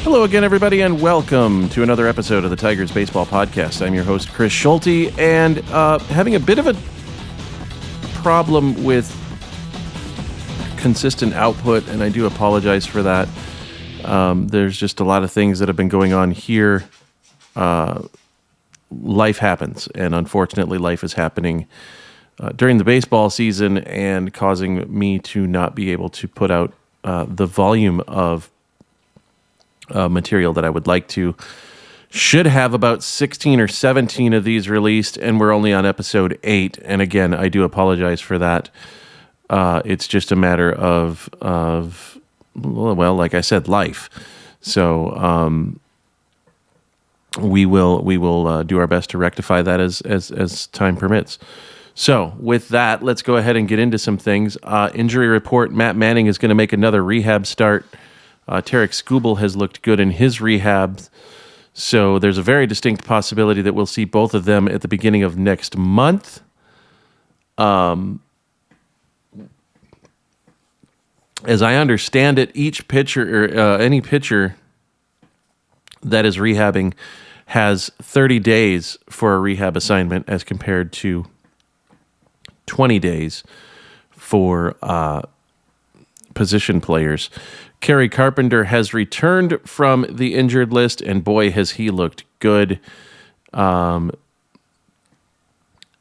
Hello again, everybody, and welcome to another episode of the Tigers Baseball Podcast. I'm your host, Chris Schulte, and having a bit of a problem with consistent output, and I do apologize for that. There's just a lot of things that have been going on here. Life happens, and unfortunately, life is happening during the baseball season and causing me to not be able to put out the volume of material that I would like to. Should have about 16 or 17 of these released, and we're only on episode 8. And again, I do apologize for that. It's just a matter of well, like I said, life. So we will do our best to rectify that as time permits. So with that, let's go ahead and get into some things. Injury report: Matt Manning is going to make another rehab start. Tarek Skubal has looked good in his rehab, so there's a very distinct possibility that we'll see both of them at the beginning of next month. As I understand it, each pitcher or any pitcher that is rehabbing has 30 days for a rehab assignment as compared to 20 days for position players. Kerry Carpenter has returned from the injured list, and boy, has he looked good. And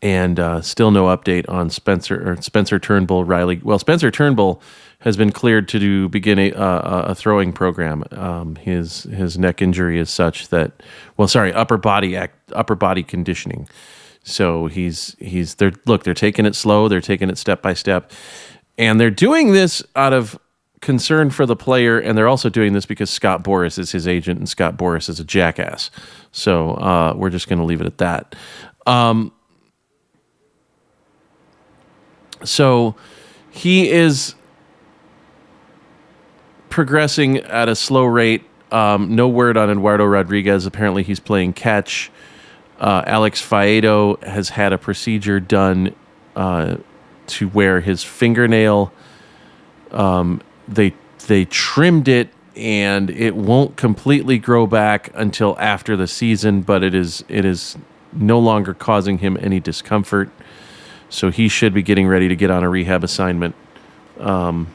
still no update on Spencer Turnbull. Spencer Turnbull has been cleared to begin a throwing program. His neck injury is such that, upper body conditioning. So they're taking it slow. They're taking it step by step, and they're doing this out of concern for the player, and they're also doing this because Scott Boras is his agent, and Scott Boras is a jackass. So we're just going to leave it at that. So he is progressing at a slow rate. No word on Eduardo Rodriguez. Apparently he's playing catch. Alex Faedo has had a procedure done to where his fingernail, they trimmed it, and it won't completely grow back until after the season, but it is no longer causing him any discomfort. So he should be getting ready to get on a rehab assignment. So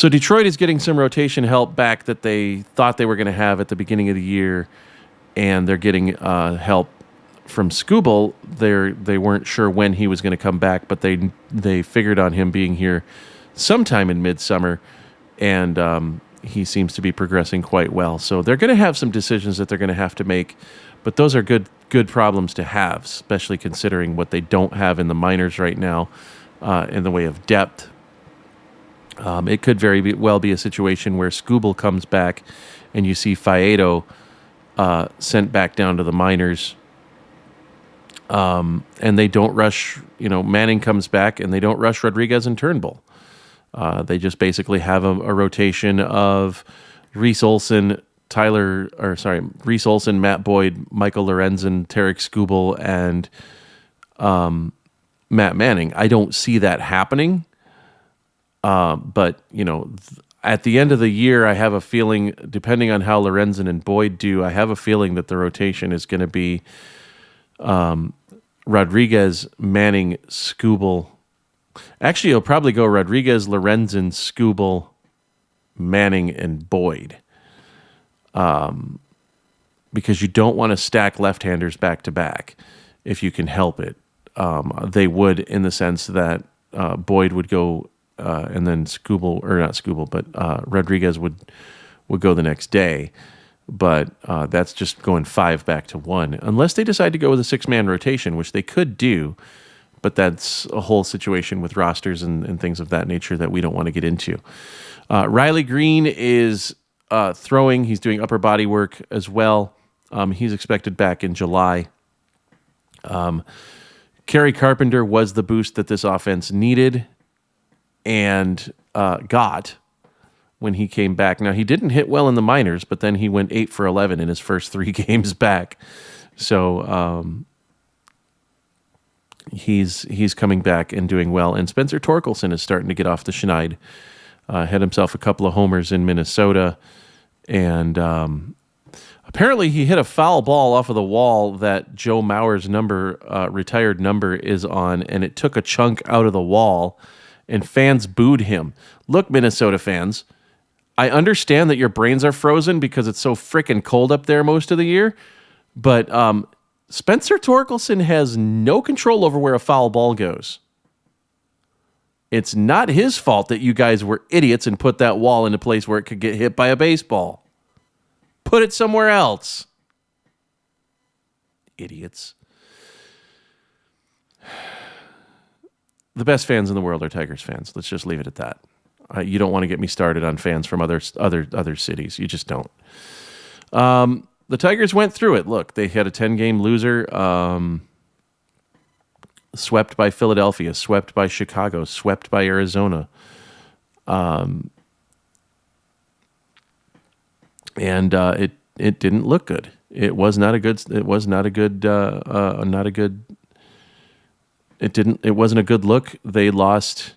Detroit is getting some rotation help back that they thought they were going to have at the beginning of the year, and they're getting help from Skubal. They weren't sure when he was going to come back, but they figured on him being here sometime in midsummer, and he seems to be progressing quite well. So they're going to have some decisions that they're going to have to make, but those are good problems to have, especially considering what they don't have in the minors right now in the way of depth. It could very well be a situation where Skubal comes back and you see Faedo sent back down to the minors. And they don't rush, Manning comes back and they don't rush Rodriguez and Turnbull. They just basically have a rotation of Reese Olson, Matt Boyd, Michael Lorenzen, Tarek Skubal, and Matt Manning. I don't see that happening. But, at the end of the year, I have a feeling, depending on how Lorenzen and Boyd do, I have a feeling that the rotation is going to be Rodriguez, Manning, Skubal. Actually, it'll probably go Rodriguez, Lorenzen, Skubal, Manning, and Boyd. Because you don't want to stack left-handers back-to-back if you can help it. They would, in the sense that Boyd would go, and then Rodriguez would go the next day. But that's just going 5 back to 1, unless they decide to go with a 6-man rotation, which they could do. But that's a whole situation with rosters and things of that nature that we don't want to get into. Riley Green is throwing. He's doing upper body work as well. He's expected back in July. Kerry Carpenter was the boost that this offense needed and got when he came back. Now, he didn't hit well in the minors, but then he went 8 for 11 in his first 3 games back. So he's coming back and doing well. And Spencer Torkelson is starting to get off the schneid. Had himself a couple of homers in Minnesota, and apparently he hit a foul ball off of the wall that Joe Mauer's retired number is on, and it took a chunk out of the wall, and fans booed him. Look, Minnesota fans, I understand that your brains are frozen because it's so freaking cold up there most of the year, but Spencer Torkelson has no control over where a foul ball goes. It's not his fault that you guys were idiots and put that wall in a place where it could get hit by a baseball. Put it somewhere else. Idiots. The best fans in the world are Tigers fans. Let's just leave it at that. You don't want to get me started on fans from other cities. You just don't. The Tigers went through it. Look, they had a 10-game loser. Swept by Philadelphia, swept by Chicago, swept by Arizona, and it didn't look good. It was not a good. It was not a good. Not a good. It didn't. It wasn't a good look. They lost.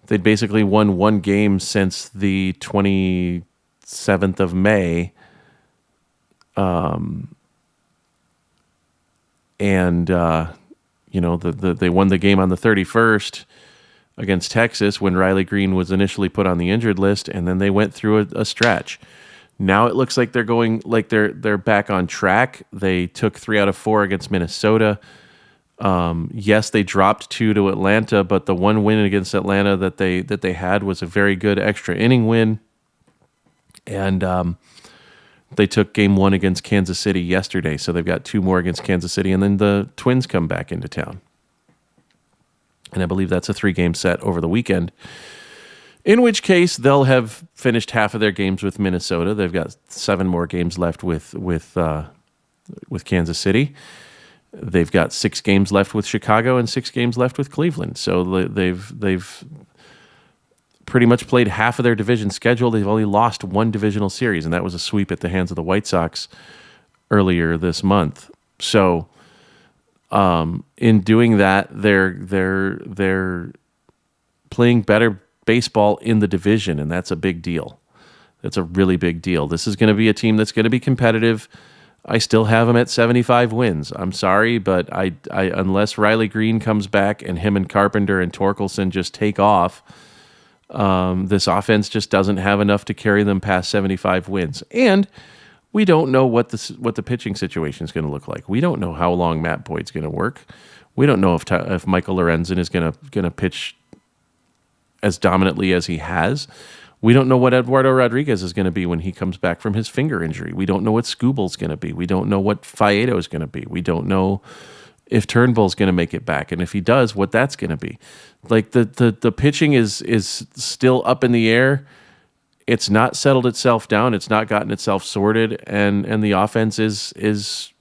They'd basically won one game since the 27th of May. They won the game on the 31st against Texas when Riley Green was initially put on the injured list, and then they went through a stretch. Now it looks like they're back on track. They took 3 out of 4 against Minnesota. Yes, they dropped 2 to Atlanta, but the one win against Atlanta that they had was a very good extra inning win. And they took game 1 against Kansas City yesterday, so they've got 2 more against Kansas City, and then the Twins come back into town. And I believe that's a 3-game set over the weekend, in which case they'll have finished half of their games with Minnesota. They've got 7 more games left with Kansas City. They've got 6 games left with Chicago and 6 games left with Cleveland. So they've pretty much played half of their division schedule. They've only lost 1 divisional series, and that was a sweep at the hands of the White Sox earlier this month. So, in doing that, they're playing better baseball in the division, and that's a big deal. That's a really big deal. This is going to be a team that's going to be competitive. I still have them at 75 wins. I'm sorry, but I unless Riley Green comes back and him and Carpenter and Torkelson just take off, this offense just doesn't have enough to carry them past 75 wins. And we don't know what the pitching situation is going to look like. We don't know how long Matt Boyd's going to work. We don't know if Michael Lorenzen is going to pitch as dominantly as he has. We don't know what Eduardo Rodriguez is going to be when he comes back from his finger injury. We don't know what Skubal's going to be. We don't know what Faedo is going to be. We don't know if Turnbull's going to make it back, and if he does, what that's going to be. Like the pitching is still up in the air. It's not settled itself down. It's not gotten itself sorted, and the offense is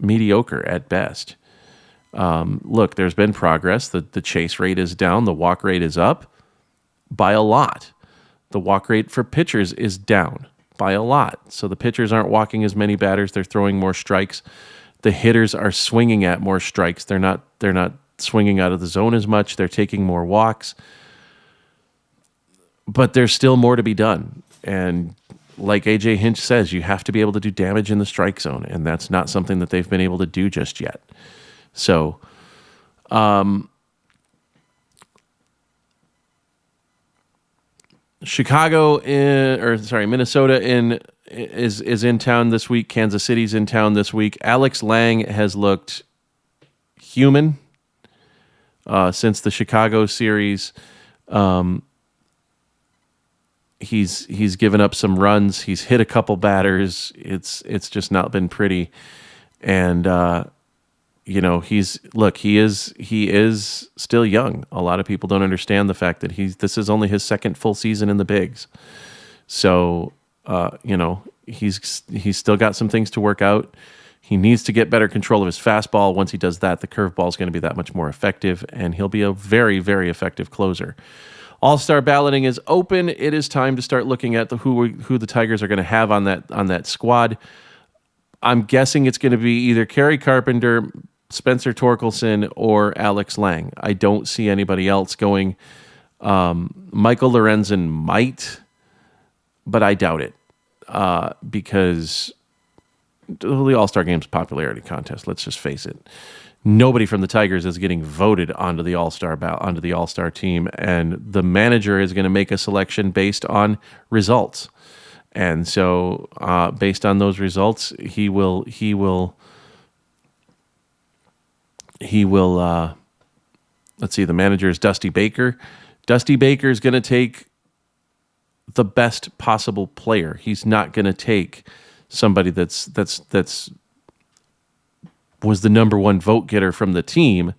mediocre at best. Look, there's been progress. The chase rate is down. The walk rate is up by a lot. The walk rate for pitchers is down by a lot. So the pitchers aren't walking as many batters. They're throwing more strikes. The hitters are swinging at more strikes. They're not swinging out of the zone as much. They're taking more walks. But there's still more to be done. And like A.J. Hinch says, you have to be able to do damage in the strike zone, and that's not something that they've been able to do just yet. So, Minnesota is in town this week. Kansas City's in town this week. Alex Lang has looked human since the Chicago series. He's given up some runs. He's hit a couple batters. It's just not been pretty. And he is still young. A lot of people don't understand the fact that this is only his second full season in the bigs. So, he's still got some things to work out. He needs to get better control of his fastball. Once he does that, the curveball is going to be that much more effective, and he'll be a very, very effective closer. All-star balloting is open. It is time to start looking at who the Tigers are going to have on that squad. I'm guessing it's going to be either Kerry Carpenter, Spencer Torkelson, or Alex Lang. I don't see anybody else going Michael Lorenzen might, but I doubt it because the All-Star Game's a popularity contest. Let's just face it. Nobody from the Tigers is getting voted onto the All-Star team, and the manager is going to make a selection based on results. And so, based on those results, he will. Let's see. The manager is Dusty Baker. Dusty Baker is going to take the best possible player. He's not going to take somebody that's was the number one vote getter from the team.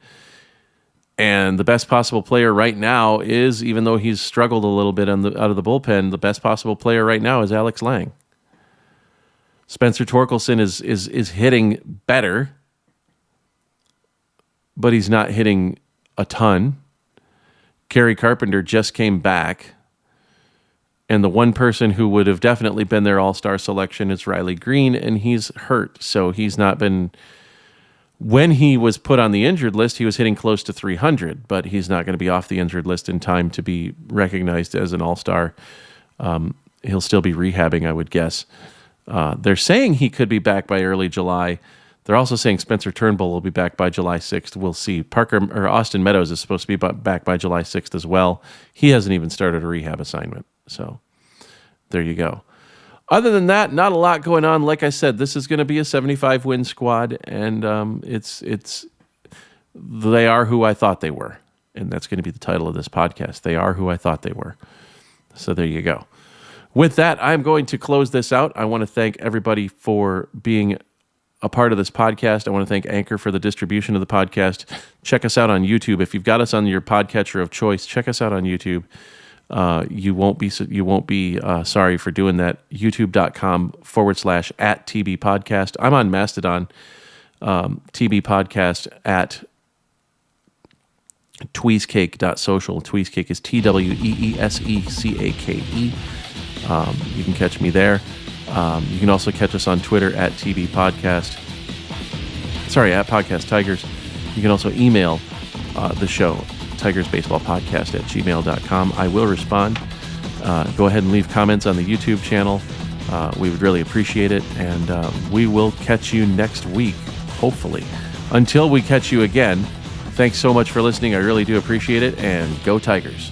And the best possible player right now is, even though he's struggled a little bit out of the bullpen, the best possible player right now is Alex Lang. Spencer Torkelson is hitting better, but he's not hitting a ton. Kerry Carpenter just came back. And the one person who would have definitely been their all-star selection is Riley Green, and he's hurt. So he's not been... When he was put on the injured list, he was hitting close to 300, but he's not going to be off the injured list in time to be recognized as an all-star. He'll still be rehabbing, I would guess. They're saying he could be back by early July. They're also saying Spencer Turnbull will be back by July 6th. We'll see. Austin Meadows is supposed to be back by July 6th as well. He hasn't even started a rehab assignment. So there you go. Other than that, not a lot going on. Like I said, this is going to be a 75-win squad, and they are who I thought they were. And that's going to be the title of this podcast. They are who I thought they were. So there you go. With that, I'm going to close this out. I want to thank everybody for being a part of this podcast. I want to thank Anchor for the distribution of the podcast. Check us out on YouTube. If you've got us on your podcatcher of choice, check us out on YouTube. You won't be sorry for doing that. YouTube.com/@TB Podcast. I'm on Mastodon, TB Podcast at tweescake.social. Tweescake is TWEESECAKE. You can catch me there. You can also catch us on Twitter at TB Podcast. At Podcast Tigers. You can also email the show, tigersbaseballpodcast@gmail.com. I will respond. Go ahead and leave comments on the YouTube channel. We would really appreciate it. And we will catch you next week, hopefully. Until we catch you again, thanks so much for listening. I really do appreciate it. And go Tigers.